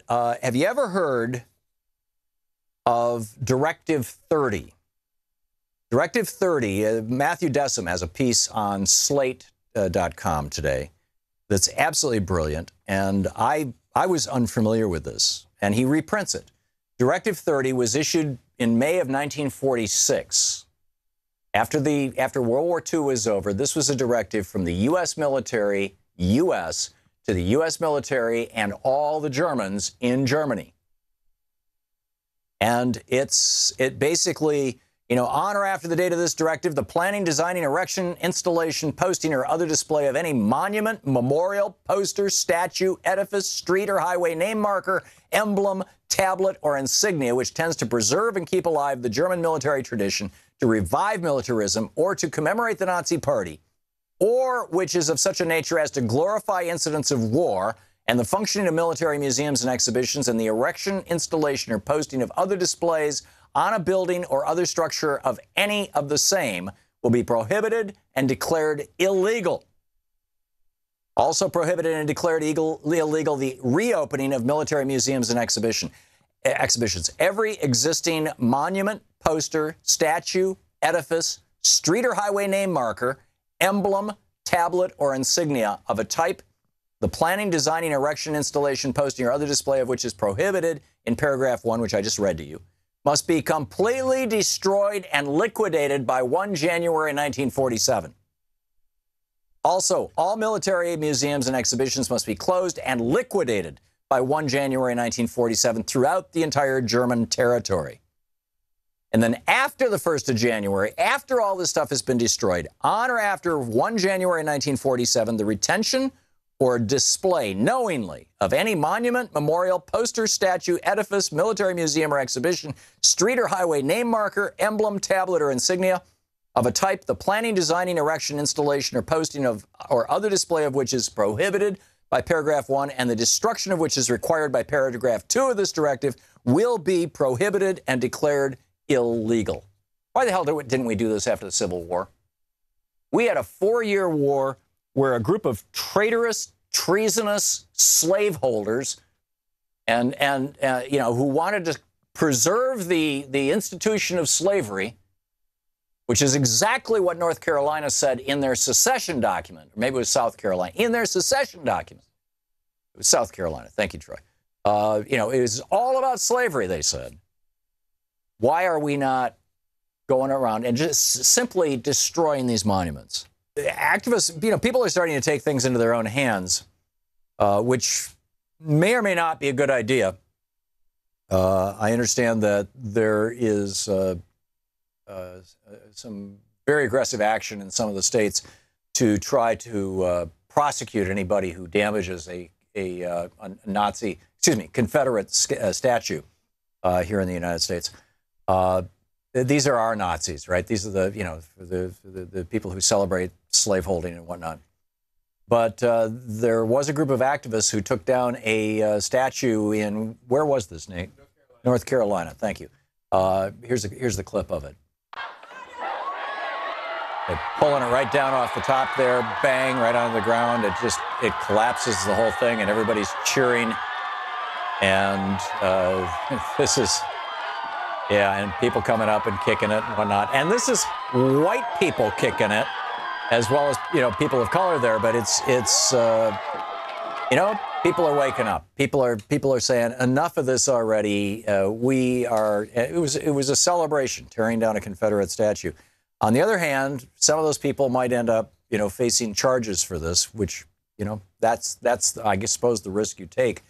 Have you ever heard of Directive 30? Directive 30, Matthew Dessem has a piece on Slate.com today that's absolutely brilliant, and I was unfamiliar with this, and he reprints it. Directive 30 was issued in May of 1946. After World War II was over, this was a directive from the U.S. military, to the U.S. military and all the Germans in Germany. And it basically, on or after the date of this directive, the planning, designing, erection, installation, posting, or other display of any monument, memorial, poster, statue, edifice, street or highway name marker, emblem, tablet, or insignia, which tends to preserve and keep alive the German military tradition, to revive militarism, or to commemorate the Nazi Party, or which is of such a nature as to glorify incidents of war and the functioning of military museums and exhibitions, and the erection, installation, or posting of other displays on a building or other structure of any of the same, will be prohibited and declared illegal. Also prohibited and declared illegal the reopening of military museums and exhibitions. Every existing monument, poster, statue, edifice, street or highway name marker, emblem, tablet, or insignia of a type, the planning, designing, erection, installation, posting, or other display of which is prohibited in paragraph 1, which I just read to you, must be completely destroyed and liquidated by 1 January 1947. Also, all military museums and exhibitions must be closed and liquidated by 1 January 1947 throughout the entire German territory. And then after the 1st of January, after all this stuff has been destroyed, on or after 1 January 1947, the retention or display knowingly of any monument, memorial, poster, statue, edifice, military museum or exhibition, street or highway name marker, emblem, tablet, or insignia of a type, the planning, designing, erection, installation, or posting of or other display of which is prohibited by paragraph 1, and the destruction of which is required by paragraph 2 of this directive, will be prohibited and declared illegal. Why the hell didn't we do this after the Civil War? We had a 4-year war where a group of traitorous, treasonous slaveholders and who wanted to preserve the institution of slavery, which is exactly what North Carolina said in their secession document. Or maybe it was South Carolina. In their secession document. It was South Carolina. Thank you, Troy. It was all about slavery, they said. Why are we not going around and just simply destroying these monuments? Activists, people are starting to take things into their own hands, which may or may not be a good idea. I understand that there is some very aggressive action in some of the states to try to prosecute anybody who damages a Confederate statue here in the United States. These are our Nazis, right? These are the people who celebrate slaveholding and whatnot. But there was a group of activists who took down a statue in, where was this, Nate? North Carolina. Thank you. Here's the clip of it. They're pulling it right down off the top there, bang, right onto the ground. It collapses the whole thing, and everybody's cheering. And this is... Yeah, and people coming up and kicking it and whatnot. And this is white people kicking it, as well as, people of color there. But it's people are waking up. People are saying, enough of this already. It was a celebration, tearing down a Confederate statue. On the other hand, some of those people might end up, facing charges for this, which, that's I suppose the risk you take.